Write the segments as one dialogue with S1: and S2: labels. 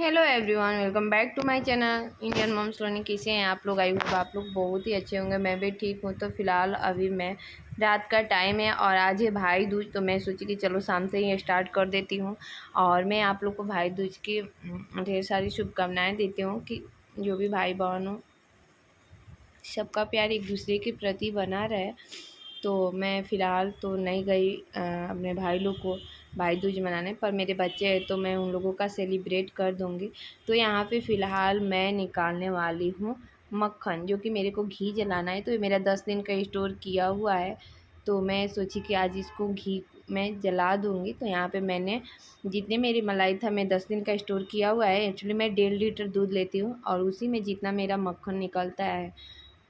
S1: Hello everyone, welcome back to my channel Indian moms learning. कैसे हैं आप लोग? आई होप आप लोग बहुत ही अच्छे होंगे। मैं भी ठीक हूँ। तो फिलहाल अभी मैं रात का टाइम है और आज है भाई दूज, तो मैं सोची कि चलो शाम से ही स्टार्ट कर देती हूँ। और मैं आप लोग को भाई दूज की ढेर सारी शुभकामनाएँ देती हूँ कि जो भी भाई बहन हो सबका प्यार एक दूसरे के प्रति बना रहे। तो मैं फ़िलहाल तो नहीं गई अपने भाई लोग को भाई दूज मनाने, पर मेरे बच्चे हैं तो मैं उन लोगों का सेलिब्रेट कर दूँगी। तो यहाँ पे फ़िलहाल मैं निकालने वाली हूँ मक्खन, जो कि मेरे को घी जलाना है। तो ये मेरा 10 दिन का स्टोर किया हुआ है, तो मैं सोची कि आज इसको घी मैं जला दूँगी। तो यहाँ पे मैंने जितने मेरी मलाई था, मैं 10 दिन का स्टोर किया हुआ है। एक्चुअली मैं 1.5 लीटर दूध लेती हूँ और उसी में जितना मेरा मक्खन निकलता है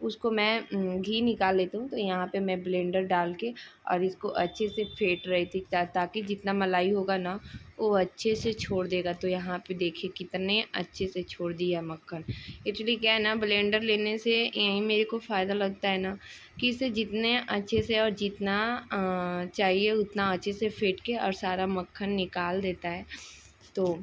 S1: उसको मैं घी निकाल लेती हूँ। तो यहाँ पे मैं ब्लेंडर डाल के और इसको अच्छे से फेंट रही थी ताकि जितना मलाई होगा ना वो अच्छे से छोड़ देगा। तो यहाँ पे देखिए कितने अच्छे से छोड़ दिया मक्खन। एक्चुअली क्या है ना, ब्लेंडर लेने से यही मेरे को फ़ायदा लगता है ना कि इसे जितने अच्छे से और जितना चाहिए उतना अच्छे से फेंट के और सारा मक्खन निकाल देता है। तो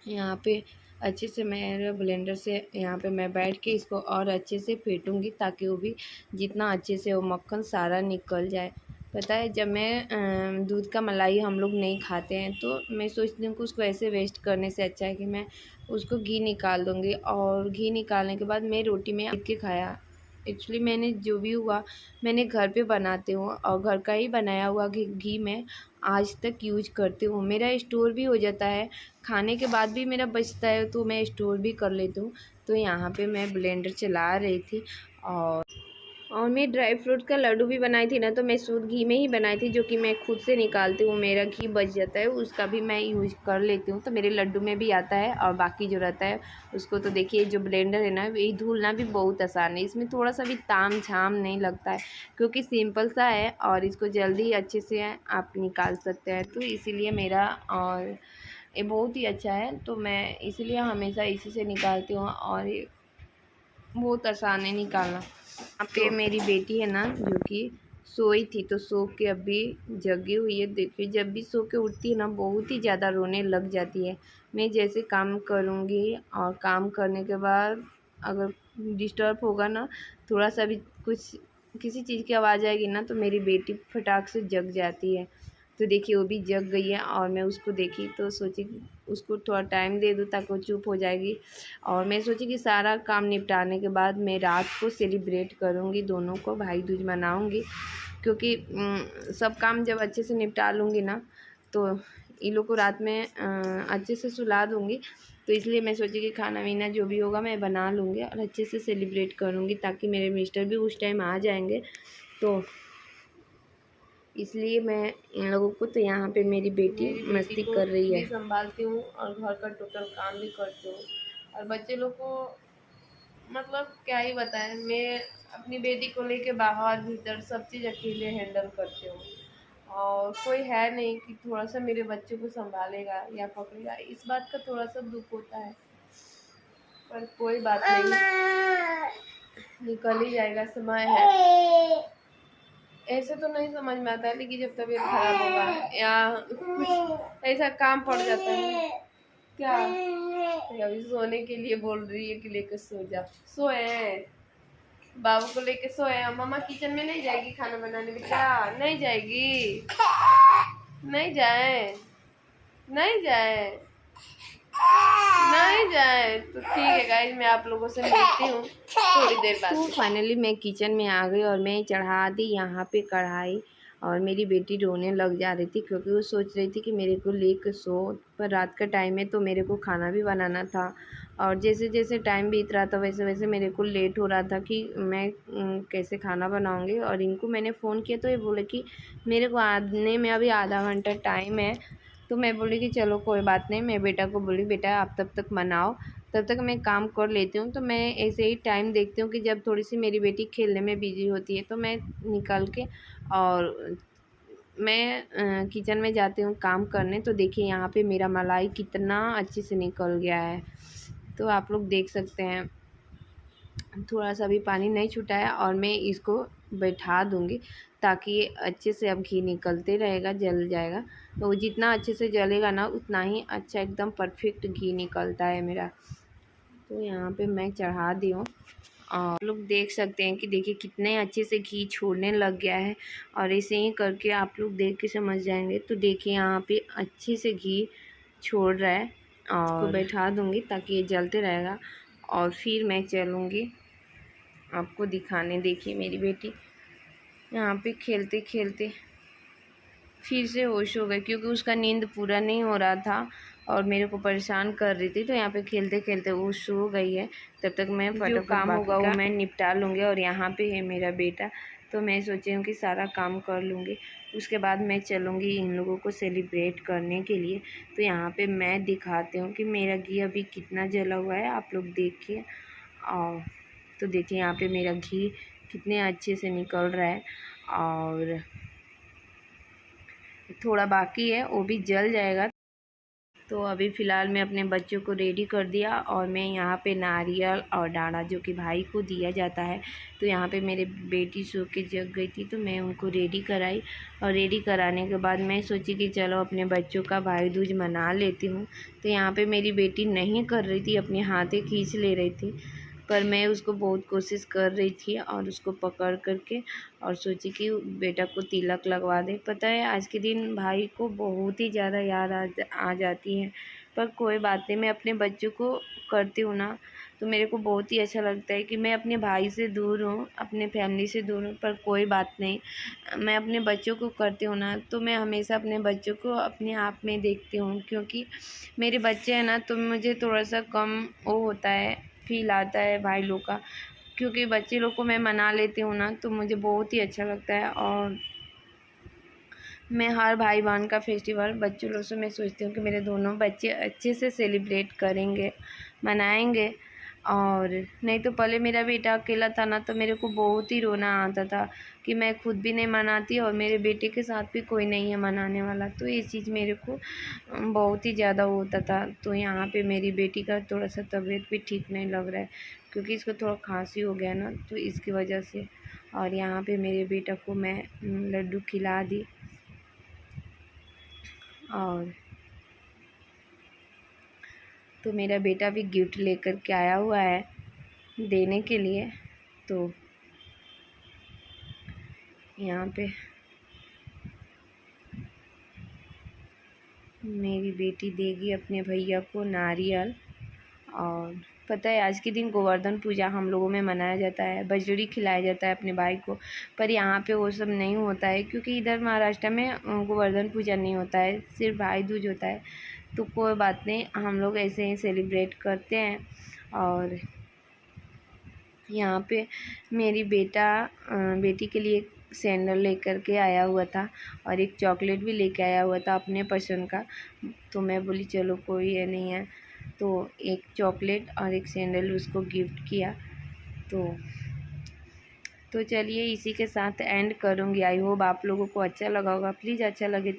S1: यहाँ पे अच्छे से मैं ब्लेंडर से यहाँ पे मैं बैठ के इसको और अच्छे से फेंटूँगी ताकि वो भी जितना अच्छे से वो मक्खन सारा निकल जाए। पता है, जब मैं दूध का मलाई हम लोग नहीं खाते हैं तो मैं सोचती हूँ कि उसको ऐसे वेस्ट करने से अच्छा है कि मैं उसको घी निकाल दूँगी। और घी निकालने के बाद मैं रोटी में के खाया। एक्चुअली मैंने जो भी हुआ मैंने घर पे बनाती हूँ और घर का ही बनाया हुआ घी मैं आज तक यूज करती हूँ। मेरा स्टोर भी हो जाता है, खाने के बाद भी मेरा बचता है तो मैं स्टोर भी कर लेती हूँ। तो यहाँ पे मैं ब्लेंडर चला रही थी और मैं ड्राई फ्रूट का लड्डू भी बनाई थी ना, तो मैं शुद्ध घी में ही बनाई थी, जो कि मैं खुद से निकालती हूँ। मेरा घी बच जाता है उसका भी मैं यूज कर लेती हूँ। तो मेरे लड्डू में भी आता है और बाकी जो रहता है उसको तो देखिए जो ब्लेंडर है ना, ये धुलना भी बहुत आसान है। इसमें थोड़ा सा भी ताम झाम नहीं लगता है क्योंकि सिंपल सा है और इसको जल्दी अच्छे से आप निकाल सकते हैं। तो इसीलिए मेरा और ये बहुत ही अच्छा है, तो मैं इसलिए हमेशा इसी से निकालती हूँ और ये बहुत आसान है निकालना। यहाँ पे मेरी बेटी है ना, जो कि सोई थी तो सो के अभी जगी हुई है। देखिए जब भी सो के उठती है ना बहुत ही ज़्यादा रोने लग जाती है। मैं जैसे काम करूँगी और काम करने के बाद अगर डिस्टर्ब होगा ना, थोड़ा सा भी कुछ किसी चीज़ की आवाज़ आएगी ना, तो मेरी बेटी फटाक से जग जाती है। तो देखिए वो भी जग गई है और मैं उसको देखी तो सोची कि उसको थोड़ा टाइम दे दूँ ताकि वो चुप हो जाएगी। और मैं सोची कि सारा काम निपटाने के बाद मैं रात को सेलिब्रेट करूँगी, दोनों को भाई दूज मनाऊँगी। क्योंकि सब काम जब अच्छे से निपटा लूँगी ना तो इन लोग को रात में अच्छे से सुला दूँगी। तो इसलिए मैं सोची कि खाना वाना जो भी होगा मैं बना लूँगी और अच्छे से सेलिब्रेट करूँगी ताकि मेरे मिस्टर भी उस टाइम आ जाएंगे। तो इसलिए मैं इन लोगों को, तो यहाँ पे मेरी बेटी मस्ती कर रही है। संभालती हूँ और घर का टोटल काम भी करती हूँ और बच्चे लोग को मतलब क्या ही बताएं, मैं अपनी बेटी को लेके बाहर भीतर सब चीज़ अकेले हैंडल करती हूँ और कोई है नहीं कि थोड़ा सा मेरे बच्चे को संभालेगा या पकड़ेगा। इस बात का थोड़ा सा दुख होता है, पर कोई बात नहीं, निकल ही जाएगा, समय है। ऐसे तो नहीं समझ में आता है, लेकिन जब तबीयत खराब होगा या कुछ ऐसा काम पड़ जाता है क्या, अभी सोने के लिए बोल रही है कि लेकर सो जा। सोए बाबू को लेके सोए। मम्मा किचन में नहीं जाएगी खाना बनाने में? क्या नहीं जाएगी? नहीं जाए, नहीं जाए, नहीं जाए तो ठीक है गाइस, मैं आप लोगों से मिलती हूँ थोड़ी देर बाद। तो फाइनली मैं किचन में आ गई और मैं चढ़ा दी यहाँ पे कढ़ाई और मेरी बेटी रोने लग जा रही थी क्योंकि वो सोच रही थी कि मेरे को लेकर सो, पर रात का टाइम है तो मेरे को खाना भी बनाना था। और जैसे जैसे टाइम बीत रहा था वैसे वैसे मेरे को लेट हो रहा था कि मैं कैसे खाना बनाऊँगी। और इनको मैंने फ़ोन किया तो ये बोले कि मेरे को आने में अभी आधा घंटा टाइम है। तो मैं बोली कि चलो कोई बात नहीं। मैं बेटा को बोली बेटा आप तब तक मनाओ, तब तक मैं काम कर लेती हूँ। तो मैं ऐसे ही टाइम देखती हूँ कि जब थोड़ी सी मेरी बेटी खेलने में बिजी होती है तो मैं निकल के और मैं किचन में जाती हूँ काम करने। तो देखिए यहाँ पे मेरा मलाई कितना अच्छे से निकल गया है, तो आप लोग देख सकते हैं थोड़ा सा भी पानी नहीं छूटा है। और मैं इसको बैठा दूँगी ताकि ये अच्छे से अब घी निकलते रहेगा, जल जाएगा। तो जितना अच्छे से जलेगा ना उतना ही अच्छा एकदम परफेक्ट घी निकलता है मेरा। तो यहाँ पे मैं चढ़ा दी हूँ और आप लोग देख सकते हैं कि देखिए कितने अच्छे से घी छोड़ने लग गया है। और ऐसे ही करके आप लोग देख के समझ जाएंगे। तो देखिए यहाँ पे अच्छे से घी छोड़ रहा है और इसको बैठा दूँगी ताकि ये जलते रहेगा। और फिर मैं चलूँगी आपको दिखाने। देखिए मेरी बेटी यहाँ पे खेलते खेलते फिर से होश हो गई, क्योंकि उसका नींद पूरा नहीं हो रहा था और मेरे को परेशान कर रही थी। तो यहाँ पे खेलते खेलते वो सो गई है। तब तक मैं जो काम होगा वो मैं निपटा लूँगी। और यहाँ पे है मेरा बेटा, तो मैं सोची हूँ कि सारा काम कर लूँगी, उसके बाद मैं चलूँगी इन लोगों को सेलिब्रेट करने के लिए। तो यहाँ पे मैं दिखाती हूँ कि मेरा घी अभी कितना जला हुआ है, आप लोग देखिए। और तो देखिए यहाँ पे मेरा घी कितने अच्छे से निकल रहा है और थोड़ा बाकी है, वो भी जल जाएगा। तो अभी फ़िलहाल मैं अपने बच्चों को रेडी कर दिया और मैं यहाँ पे नारियल और डाढ़ा जो कि भाई को दिया जाता है। तो यहाँ पे मेरे बेटी सो के जग गई थी, तो मैं उनको रेडी कराई। और रेडी कराने के बाद मैं सोची कि चलो अपने बच्चों का भाई दूज मना लेती हूँ। तो यहाँ पे मेरी बेटी नहीं कर रही थी, अपने हाथे खींच ले रही थी, पर मैं उसको बहुत कोशिश कर रही थी और उसको पकड़ करके और सोची कि बेटा को तिलक लगवा दें। पता है आज के दिन भाई को बहुत ही ज़्यादा याद आ जाती है, पर कोई बात नहीं, मैं अपने बच्चों को करती हूँ ना, तो मेरे को बहुत ही अच्छा लगता है कि मैं अपने भाई से दूर हूँ, अपने फैमिली से दूर हूँ, पर कोई बात नहीं, मैं अपने बच्चों को करती हूँ ना, तो मैं हमेशा अपने बच्चों को अपने आप में देखती हूँ। क्योंकि मेरे बच्चे हैं ना, तो मुझे थोड़ा सा कम वो होता है, फील आता है भाई लोग का। क्योंकि बच्चे लोग को मैं मना लेती हूँ ना, तो मुझे बहुत ही अच्छा लगता है। और मैं हर भाई बहन का फेस्टिवल बच्चों लोग से मैं सोचती हूँ कि मेरे दोनों बच्चे अच्छे से सेलिब्रेट करेंगे, मनाएंगे। और नहीं तो पहले मेरा बेटा अकेला था ना, तो मेरे को बहुत ही रोना आता था कि मैं खुद भी नहीं मनाती और मेरे बेटे के साथ भी कोई नहीं है मनाने वाला। तो ये चीज़ मेरे को बहुत ही ज़्यादा होता था। तो यहाँ पे मेरी बेटी का थोड़ा सा तबीयत भी ठीक नहीं लग रहा है, क्योंकि इसको थोड़ा खांसी हो गया ना, तो इसकी वजह से। और यहाँ पे मेरे बेटा को मैं लड्डू खिला दी और तो मेरा बेटा भी गिफ्ट लेकर के आया हुआ है देने के लिए। तो यहाँ पे मेरी बेटी देगी अपने भैया को नारियल। और पता है आज के दिन गोवर्धन पूजा हम लोगों में मनाया जाता है, बजरी खिलाया जाता है अपने भाई को। पर यहाँ पे वो सब नहीं होता है, क्योंकि इधर महाराष्ट्र में गोवर्धन पूजा नहीं होता है, सिर्फ भाई दूज होता है। तो कोई बात नहीं, हम लोग ऐसे ही सेलिब्रेट करते हैं। और यहाँ पे मेरी बेटी के लिए सैंडल लेकर के आया हुआ था और एक चॉकलेट भी लेके आया हुआ था अपने पसंद का। तो मैं बोली चलो कोई ये नहीं है, तो एक चॉकलेट और एक सैंडल उसको गिफ्ट किया। तो चलिए इसी के साथ एंड करूँगी। आई होप आप लोगों को अच्छा लगा होगा। प्लीज़ अच्छा लगे